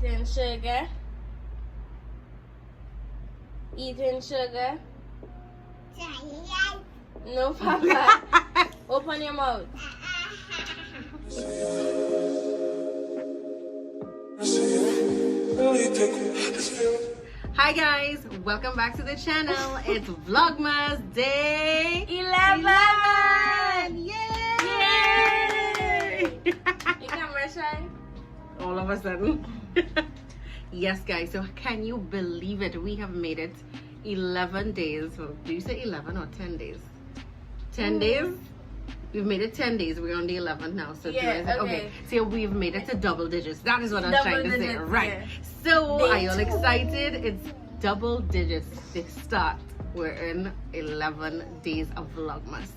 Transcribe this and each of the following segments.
Eating sugar. Eating sugar. No, Papa. Open your mouth. Hi guys, welcome back to the channel. It's Vlogmas Day 11. Yay! You camera shy? All of a sudden. Yes guys, so can you believe it? We have made it 11 days. So do you say 11 or 10 days? 10 days? We've made it 10 days. We're on the 11th now. So yeah, okay. So we've made it to double digits. That is what I was trying to say. Right. Yeah. So Day are you all 2. excited? It's double digits. They start. We're in 11 days of Vlogmas.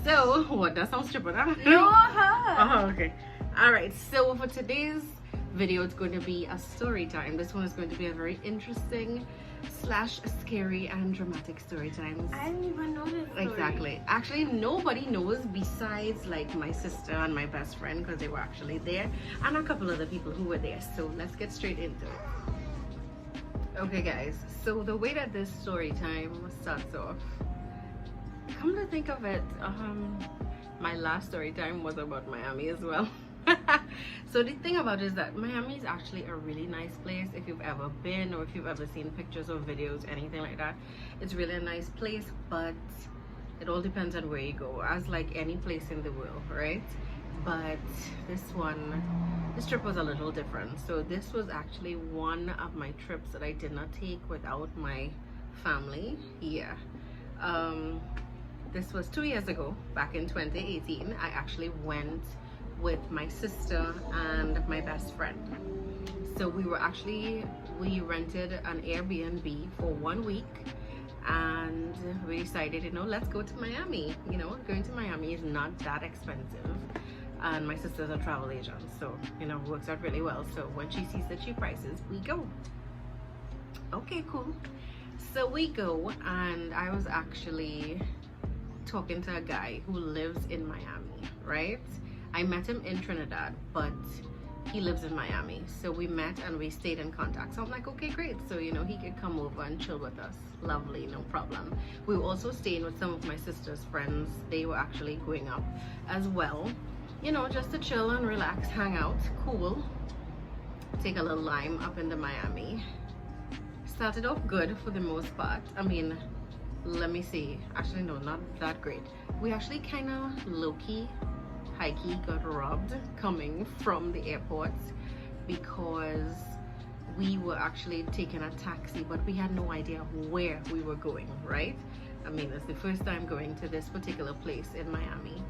So what, that sounds stupid, huh? No, Oh, okay. All right. So for today's video, it's going to be a story time. This one is going to be a very interesting / scary and dramatic story times. I didn't even know this story. Exactly. Actually, nobody knows besides like my sister and my best friend, because they were actually there, and a couple other people who were there. So let's get straight into it. Okay guys, so the way that this story time starts off, come to think of it, my last story time was about Miami as well. So the thing about it is that Miami is actually a really nice place. If you've ever been, or if you've ever seen pictures or videos, anything like that, it's really a nice place, but it all depends on where you go, as like any place in the world, right? But this trip was a little different. So this was actually one of my trips that I did not take without my family. Yeah. This was 2 years ago, back in 2018. I actually went with my sister and my best friend. So we rented an Airbnb for 1 week, and we decided, you know, let's go to Miami. You know, going to Miami is not that expensive, and my sister's a travel agent, so you know, it works out really well. So when she sees the cheap prices, we go. Okay, cool. So we go, and I was actually talking to a guy who lives in Miami, right? I met him in Trinidad, but he lives in Miami. So we met and we stayed in contact. So I'm like, okay, great. So, you know, he could come over and chill with us. Lovely, no problem. We were also staying with some of my sister's friends. They were actually going up as well, you know, just to chill and relax, hang out, cool. Take a little lime up into Miami. Started off good for the most part. I mean, let me see. Actually, no, not that great. We actually kind of low-key, high-key got robbed coming from the airport, because we were actually taking a taxi, but we had no idea where we were going, right? I mean, it's the first time going to this particular place in Miami.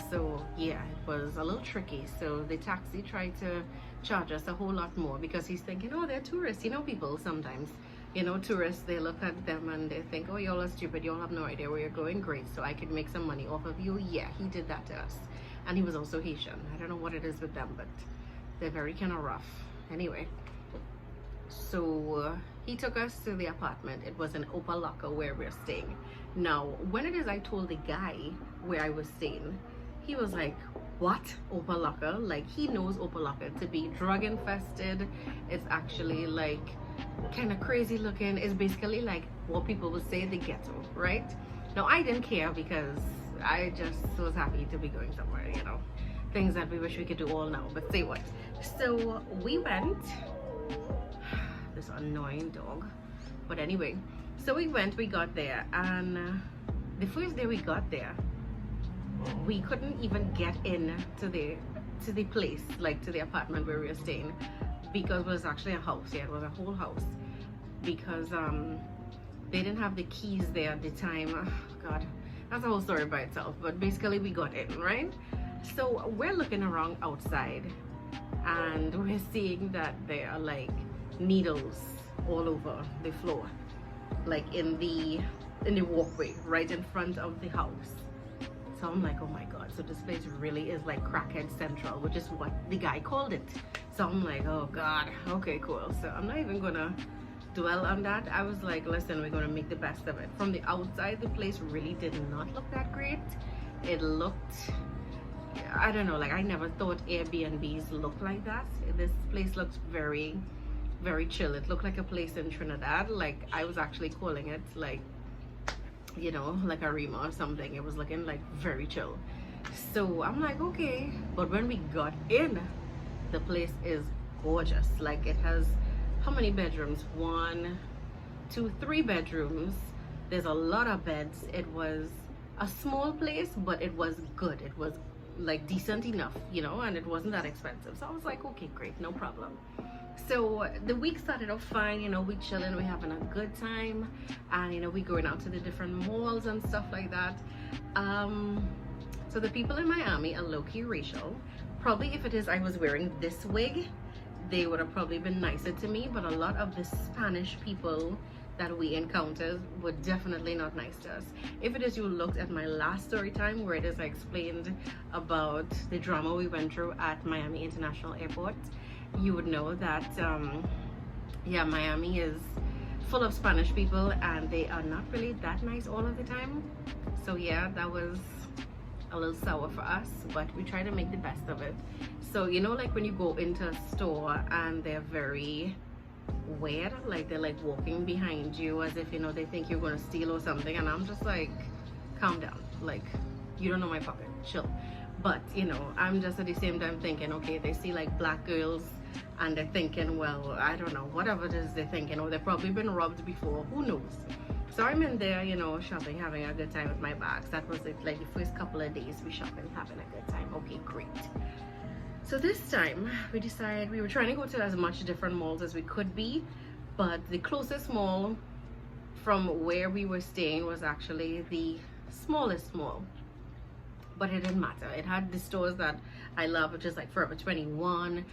So yeah, it was a little tricky. So the taxi tried to charge us a whole lot more, because he's thinking, oh, they're tourists. You know, people sometimes, you know, tourists, they look at them and they think, oh, y'all are stupid, y'all have no idea where you're going. Great, so I could make some money off of you. Yeah, he did that to us. And he was also Haitian. I don't know what it is with them, but they're very kind of rough. Anyway, so he took us to the apartment. It was in Opalaka where we're staying. Now, when it is I told the guy where I was staying, he was like, what? Opalaka? Like, he knows Opalaka to be drug infested. It's actually like kind of crazy looking. It's basically like what people would say the ghetto, right? Now, I didn't care, because I just was happy to be going somewhere, you know, things that we wish we could do all now, but say what. So we went, this annoying dog, but anyway, so we went, we got there, and the first day we got there, we couldn't even get in to the place, like to the apartment where we were staying, because it was actually a house. Yeah, it was a whole house, because they didn't have the keys there at the time. Oh, God, that's a whole story by itself, but basically we got in, right? So we're looking around outside, and we're seeing that there are like needles all over the floor, like in the walkway right in front of the house. So I'm like, oh my God, so this place really is like crackhead central, which is what the guy called it. So I'm like, oh God, okay, cool. So I'm not even gonna dwell on that. I was like, listen, we're gonna make the best of it. From the outside, the place really did not look that great. It looked, I don't know, like I never thought Airbnbs looked like that. This place looks very very chill. It looked like a place in Trinidad. Like I was actually calling it like, you know, like a Rima or something. It was looking like very chill. So I'm like, okay. But when we got in, the place is gorgeous. Like it has, how many bedrooms? 1, 2, 3 bedrooms. There's a lot of beds. It was a small place, but it was good. It was like decent enough, you know, and it wasn't that expensive. So I was like, okay, great, no problem. So the week started off fine, you know, we chilling, we having a good time, and you know, we going out to the different malls and stuff like that. So the people in Miami are low-key racial. Probably if it is I was wearing this wig, they would have probably been nicer to me, but a lot of the Spanish people that we encountered were definitely not nice to us. If it is you looked at my last story time where it is I explained about the drama we went through at Miami International Airport, you would know that yeah, Miami is full of Spanish people and they are not really that nice all of the time. So yeah, that was a little sour for us, but we try to make the best of it. So you know, like when you go into a store and they're very weird, like they're like walking behind you as if, you know, they think you're gonna steal or something, and I'm just like, calm down, like you don't know my pocket, chill. But you know, I'm just at the same time thinking, okay, they see like black girls and they're thinking, well, I don't know, whatever it is they're thinking, or they've probably been robbed before, who knows. So I'm in there, you know, shopping, having a good time with my bags. That was it, like the first couple of days we shopping, having a good time. Okay, great. So this time we decided we were trying to go to as much different malls as we could be, but the closest mall from where we were staying was actually the smallest mall. But it didn't matter. It had the stores that I love, which is like Forever 21,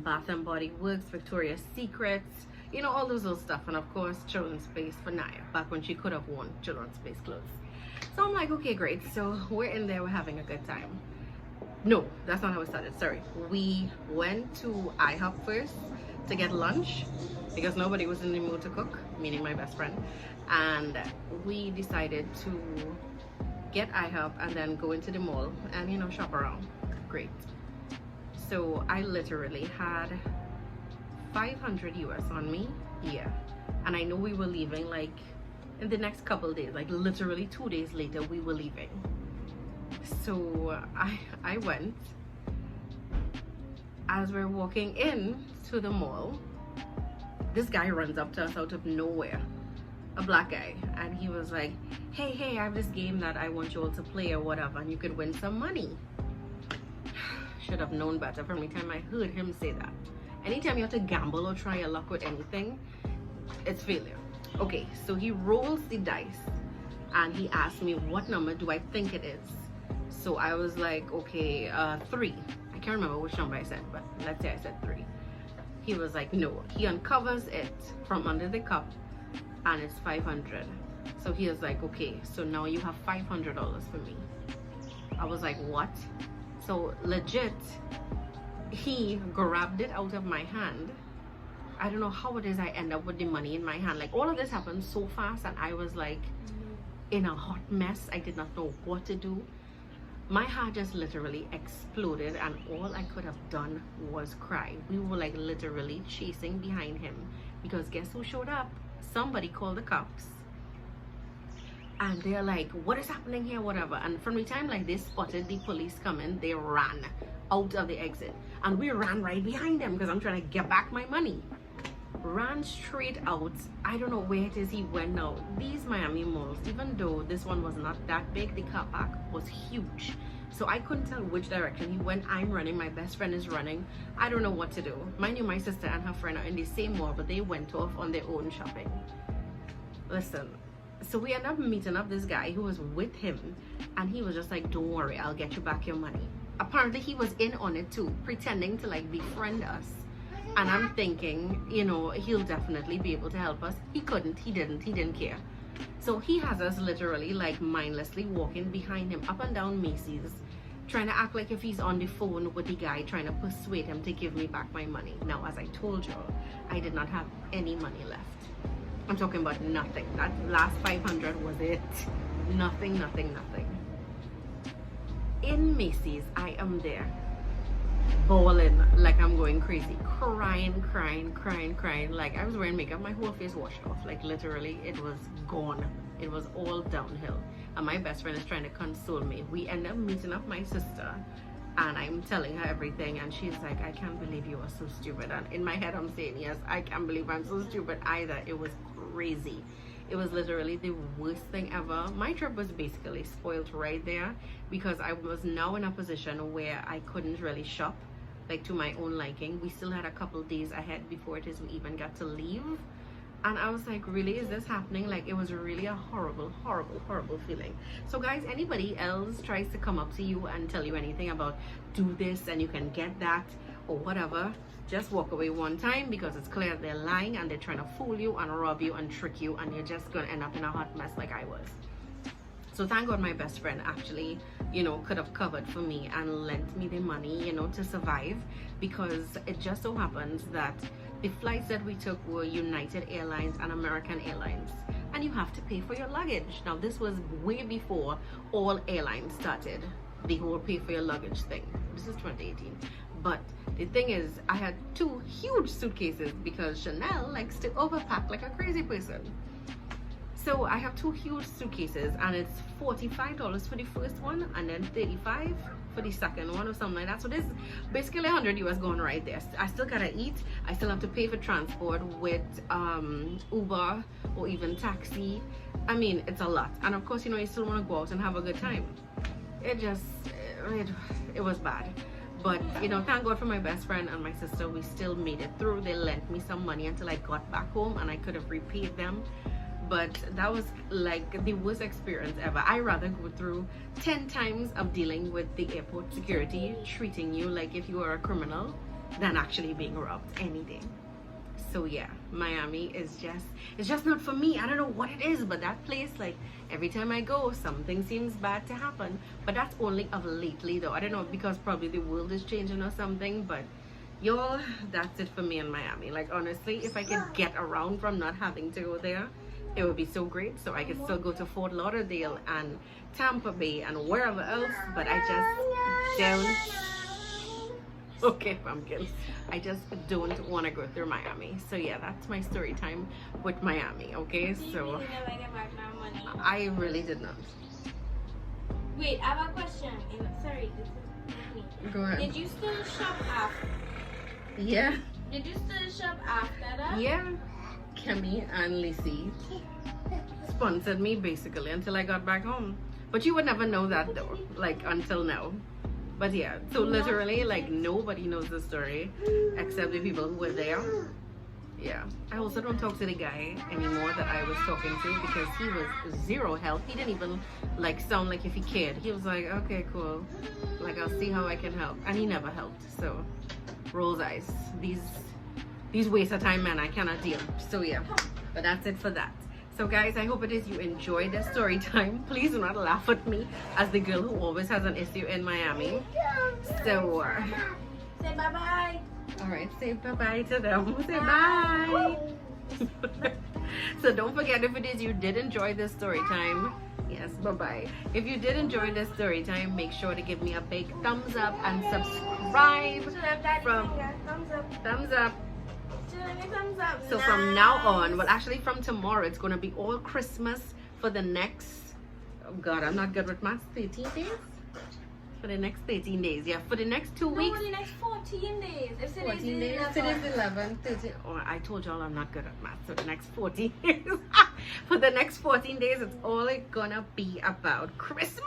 Bath and Body Works, Victoria's Secrets, you know, all those little stuff. And of course, Children's Place for Naya, back when she could have worn Children's Place clothes. So I'm like, okay, great. So we're in there, we're having a good time. No, that's not how it started, sorry. We went to IHOP first to get lunch because nobody was in the mood to cook, meaning my best friend. And we decided to get IHOP and then go into the mall and, you know, shop around. Great. So I literally had 500 US on me, yeah. And I know we were leaving like in the next couple days, like literally 2 days later we were leaving. So I went. As we're walking in to the mall, this guy runs up to us out of nowhere, a black guy, and he was like, hey, I have this game that I want you all to play or whatever, and you could win some money. Should have known better from the time I heard him say that. Anytime you have to gamble or try your luck with anything, it's failure. Okay, so he rolls the dice and he asked me, what number do I think it is? So I was like, okay, 3. I can't remember which number I said, but let's say I said 3. He was like, no. He uncovers it from under the cup and it's 500. So he was like, okay, so now you have $500 for me. I was like, what? So legit, he grabbed it out of my hand. I don't know how it is I end up with the money in my hand. Like all of this happened so fast and I was like in a hot mess. I did not know what to do. My heart just literally exploded and all I could have done was cry. We were like literally chasing behind him because guess who showed up? Somebody called the cops. And they're like, what is happening here, whatever. And from the time like they spotted the police coming, they ran out of the exit. And we ran right behind them because I'm trying to get back my money. Ran straight out. I don't know where it is he went now. These Miami malls, even though this one was not that big, the car park was huge. So I couldn't tell which direction he went. I'm running, my best friend is running. I don't know what to do. Mind you, my sister and her friend are in the same mall, but they went off on their own shopping. Listen, so we ended up meeting up this guy who was with him and he was just like, don't worry, I'll get you back your money. Apparently he was in on it too, pretending to like befriend us. And I'm thinking, you know, he'll definitely be able to help us. He couldn't, he didn't care. So he has us literally like mindlessly walking behind him up and down Macy's, trying to act like if he's on the phone with the guy, trying to persuade him to give me back my money. Now, as I told you, I did not have any money left. I'm talking about nothing. That last 500 was it. Nothing. In Macy's, I am there. bawling like I'm going crazy, crying. Like I was wearing makeup, my whole face washed off. Like literally, it was gone. It was all downhill. And my best friend is trying to console me. We end up meeting up my sister, and I'm telling her everything, and she's like, I can't believe you are so stupid. And in my head, I'm saying, yes, I can't believe I'm so stupid either. It was crazy. It was literally the worst thing ever. My trip was basically spoiled right there because I was now in a position where I couldn't really shop like to my own liking. We still had a couple days ahead before it is we even got to leave. And I was like, really, is this happening? Like, it was really a horrible feeling. So guys, anybody else tries to come up to you and tell you anything about do this and you can get that or whatever, just walk away one time, because it's clear they're lying and they're trying to fool you and rob you and trick you, and you're just gonna end up in a hot mess like I was. So thank God my best friend actually, you know, could have covered for me and lent me the money, you know, to survive, because it just so happens that the flights that we took were United Airlines and American Airlines, and you have to pay for your luggage. Now this was way before all airlines started the whole pay for your luggage thing. This is 2018. But the thing is, I had 2 huge suitcases because Chanel likes to overpack like a crazy person. So I have 2 huge suitcases, and it's $45 for the first one and then $35 for the second one or something like that. So this is basically $100 US going right there. I still gotta eat. I still have to pay for transport with Uber or even taxi. I mean, it's a lot. And of course, you know, you still want to go out and have a good time. It was bad. But you know, thank God for my best friend and my sister, we still made it through. They lent me some money until I got back home, and I could have repaid them. But that was like the worst experience ever. I rather go through 10 times of dealing with the airport security treating you like if you are a criminal than actually being robbed any day. So yeah, Miami is just not for me. I don't know what it is, but that place, like every time I go, something seems bad to happen. But that's only of lately though. I don't know, because probably the world is changing or something. But y'all, that's it for me in Miami. Like honestly, if I could get around from not having to go there, it would be so great. So I could still go to Fort Lauderdale and Tampa Bay and wherever else, but I just don't. Okay, pumpkin, I just don't want to go through Miami. So yeah, that's my story time with Miami. Okay, so I really did not. Wait, I have a question. Sorry, this is me. Go ahead. Did you still shop after? Yeah. Did you still shop after that? Yeah. Kemi and Lissy sponsored me basically until I got back home. But you would never know that though, like until now. But yeah, so literally like nobody knows the story except the people who were there. Yeah, I also don't talk to the guy anymore that I was talking to, because he was zero help. He didn't even like sound like if he cared. He was like, okay, cool, like I'll see how I can help, and he never helped. So rolls eyes. These waste of time men I cannot deal. So yeah, but that's it for that. So guys, I hope it is you enjoyed the story time. Please do not laugh at me as the girl who always has an issue in Miami. So say bye bye. All right, say bye bye to them. Say bye. So don't forget, if it is you did enjoy this story time, yes, bye bye. If you did enjoy this story time, make sure to give me a big thumbs up and subscribe. Thumbs up. So from now on, well actually from tomorrow, it's going to be all Christmas for the next, oh god, I'm not good with math, 13 days? For the next 13 days, yeah, for the next 2 weeks. No, the next 14 days. If 14 days, today's 11, 13, oh, I told y'all I'm not good at math, so the next 14 days. For the next 14 days, it's all gonna be about Christmas.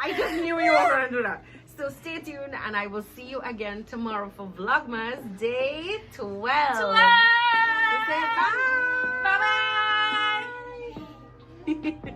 I just knew you were gonna do that. So stay tuned, and I will see you again tomorrow for Vlogmas Day 12. So say bye. Bye bye.